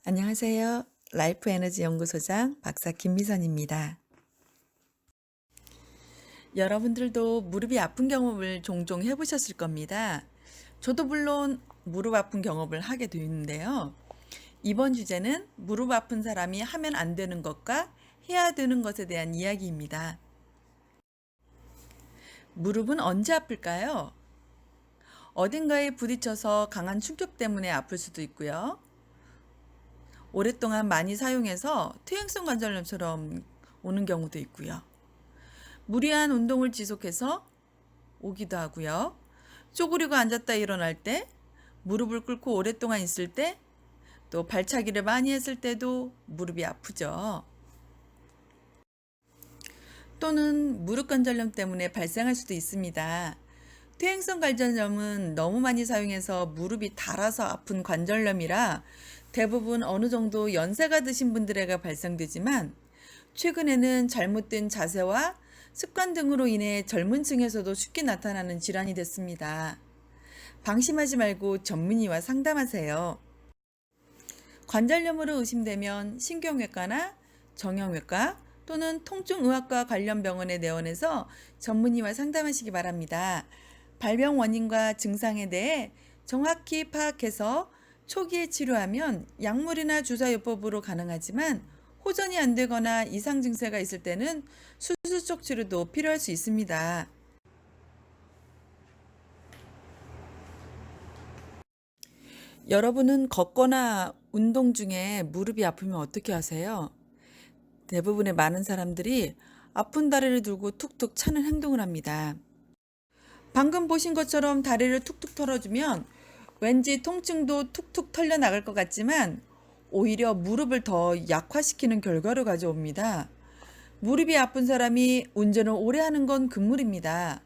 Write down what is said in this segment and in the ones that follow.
안녕하세요. 라이프 에너지 연구소장 박사 김미선입니다. 여러분들도 무릎이 아픈 경험을 종종 해보셨을 겁니다. 저도 물론 무릎 아픈 경험을 하게 되는데요. 이번 주제는 무릎 아픈 사람이 하면 안 되는 것과 해야 되는 것에 대한 이야기입니다. 무릎은 언제 아플까요? 어딘가에 부딪혀서 강한 충격 때문에 아플 수도 있고요. 오랫동안 많이 사용해서 퇴행성 관절염처럼 오는 경우도 있고요. 무리한 운동을 지속해서 오기도 하고요. 쪼그리고 앉았다 일어날 때, 무릎을 꿇고 오랫동안 있을 때, 또 발차기를 많이 했을 때도 무릎이 아프죠. 또는 무릎 관절염 때문에 발생할 수도 있습니다. 퇴행성 관절염은 너무 많이 사용해서 무릎이 닳아서 아픈 관절염이라 대부분 어느 정도 연세가 드신 분들에게 발생되지만 최근에는 잘못된 자세와 습관 등으로 인해 젊은 층에서도 쉽게 나타나는 질환이 됐습니다. 방심하지 말고 전문의와 상담하세요. 관절염으로 의심되면 신경외과나 정형외과 또는 통증의학과 관련 병원에 내원해서 전문의와 상담하시기 바랍니다. 발병 원인과 증상에 대해 정확히 파악해서 초기에 치료하면 약물이나 주사요법으로 가능하지만 호전이 안 되거나 이상 증세가 있을 때는 수술적 치료도 필요할 수 있습니다. 여러분은 걷거나 운동 중에 무릎이 아프면 어떻게 하세요? 대부분의 많은 사람들이 아픈 다리를 들고 툭툭 차는 행동을 합니다. 방금 보신 것처럼 다리를 툭툭 털어주면 왠지 통증도 툭툭 털려 나갈 것 같지만 오히려 무릎을 더 약화시키는 결과를 가져옵니다. 무릎이 아픈 사람이 운전을 오래 하는 건 금물입니다.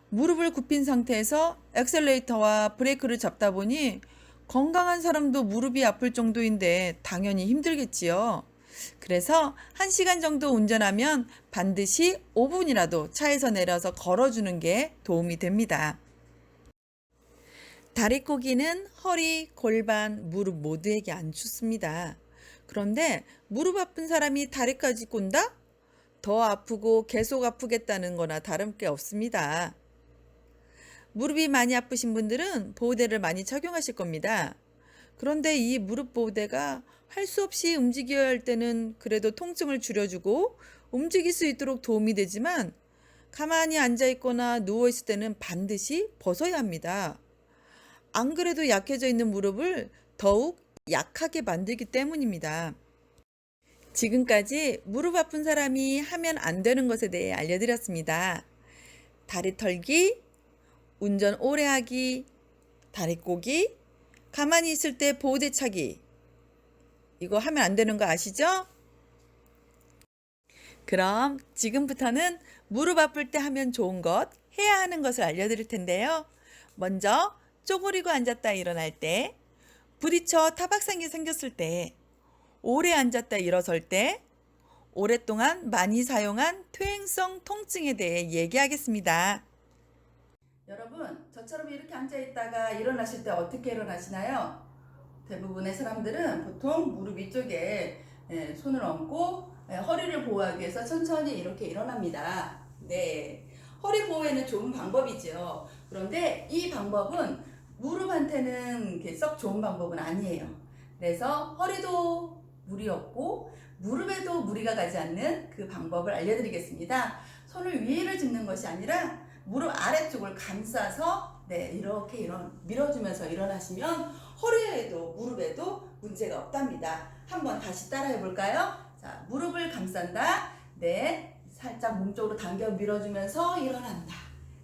무릎을 굽힌 상태에서 엑셀레이터와 브레이크를 잡다 보니 건강한 사람도 무릎이 아플 정도인데 당연히 힘들겠지요. 그래서 1시간 정도 운전하면 반드시 5분이라도 차에서 내려서 걸어주는 게 도움이 됩니다. 다리 꼬기는 허리, 골반, 무릎 모두에게 안 좋습니다. 그런데 무릎 아픈 사람이 다리까지 꼰다? 더 아프고 계속 아프겠다는 거나 다른 게 없습니다. 무릎이 많이 아프신 분들은 보호대를 많이 착용하실 겁니다. 그런데 이 무릎 보호대가 할 수 없이 움직여야 할 때는 그래도 통증을 줄여주고 움직일 수 있도록 도움이 되지만 가만히 앉아 있거나 누워 있을 때는 반드시 벗어야 합니다. 안 그래도 약해져 있는 무릎을 더욱 약하게 만들기 때문입니다. 지금까지 무릎 아픈 사람이 하면 안 되는 것에 대해 알려드렸습니다. 다리 털기, 운전 오래 하기, 다리 꼬기, 가만히 있을 때 보호대 차기. 이거 하면 안 되는 거 아시죠? 그럼 지금부터는 무릎 아플 때 하면 좋은 것, 해야 하는 것을 알려드릴 텐데요. 먼저 쪼그리고 앉았다 일어날 때, 부딪혀 타박상이 생겼을 때, 오래 앉았다 일어설 때, 오랫동안 많이 사용한 퇴행성 통증에 대해 얘기하겠습니다. 여러분, 저처럼 이렇게 앉아 있다가 일어나실 때 어떻게 일어나시나요? 대부분의 사람들은 보통 무릎 위쪽에 손을 얹고 허리를 보호하기 위해서 천천히 이렇게 일어납니다. 네, 허리 보호에는 좋은 방법이죠. 그런데 이 방법은 무릎한테는 썩 좋은 방법은 아니에요. 그래서 허리도 무리 없고 무릎에도 무리가 가지 않는 그 방법을 알려드리겠습니다. 손을 위를 짚는 것이 아니라 무릎 아래쪽을 감싸서 이렇게 밀어주면서 일어나시면 허리에도 무릎에도 문제가 없답니다. 한번 다시 따라해 볼까요? 자, 무릎을 감싼다. 네, 살짝 몸쪽으로 당겨 밀어주면서 일어난다.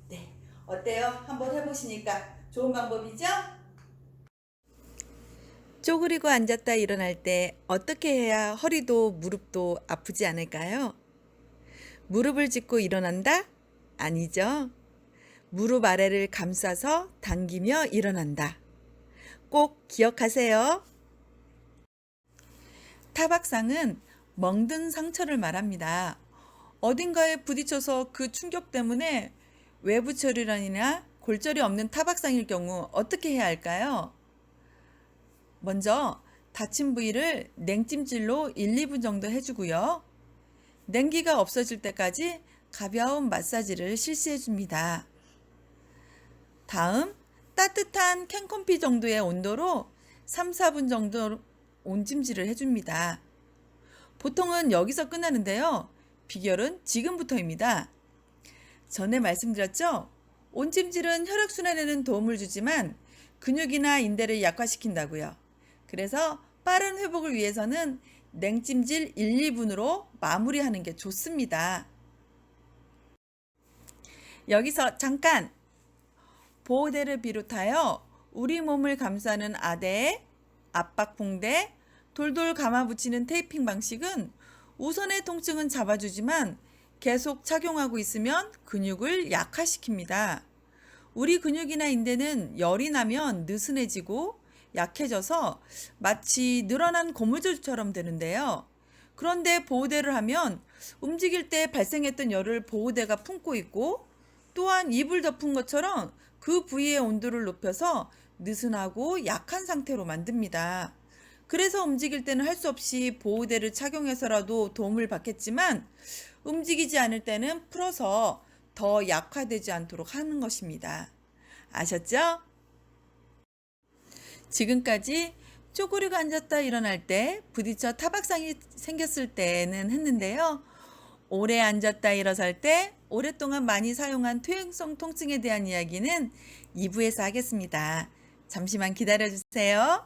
네, 어때요? 한번 해보시니까 좋은 방법이죠? 쪼그리고 앉았다 일어날 때 어떻게 해야 허리도 무릎도 아프지 않을까요? 무릎을 짚고 일어난다? 아니죠. 무릎 아래를 감싸서 당기며 일어난다. 꼭 기억하세요. 타박상은 멍든 상처를 말합니다. 어딘가에 부딪혀서 그 충격 때문에 외부 처리란이나 골절이 없는 타박상일 경우 어떻게 해야 할까요? 먼저 다친 부위를 냉찜질로 1, 2분 정도 해주고요. 냉기가 없어질 때까지 가벼운 마사지를 실시해 줍니다. 다음 따뜻한 캔커피 정도의 온도로 3, 4분 정도 온찜질을 해줍니다. 보통은 여기서 끝나는데요. 비결은 지금부터입니다. 전에 말씀드렸죠? 온찜질은 혈액순환에는 도움을 주지만 근육이나 인대를 약화시킨다고요. 그래서 빠른 회복을 위해서는 냉찜질 1, 2분으로 마무리하는 게 좋습니다. 여기서 잠깐! 보호대를 비롯하여 우리 몸을 감싸는 아대, 압박봉대, 돌돌 감아붙이는 테이핑 방식은 우선의 통증은 잡아주지만 계속 착용하고 있으면 근육을 약화시킵니다. 우리 근육이나 인대는 열이 나면 느슨해지고 약해져서 마치 늘어난 고무줄처럼 되는데요. 그런데 보호대를 하면 움직일 때 발생했던 열을 보호대가 품고 있고 또한 이불 덮은 것처럼 그 부위의 온도를 높여서 느슨하고 약한 상태로 만듭니다. 그래서 움직일 때는 할 수 없이 보호대를 착용해서라도 도움을 받겠지만 움직이지 않을 때는 풀어서 더 약화되지 않도록 하는 것입니다. 아셨죠? 지금까지 쪼그리고 앉았다 일어날 때 부딪혀 타박상이 생겼을 때는 했는데요. 오래 앉았다 일어설 때 오랫동안 많이 사용한 퇴행성 통증에 대한 이야기는 2부에서 하겠습니다. 잠시만 기다려주세요.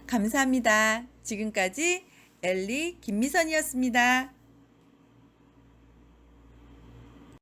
감사합니다. 지금까지 엘리 김미선이었습니다.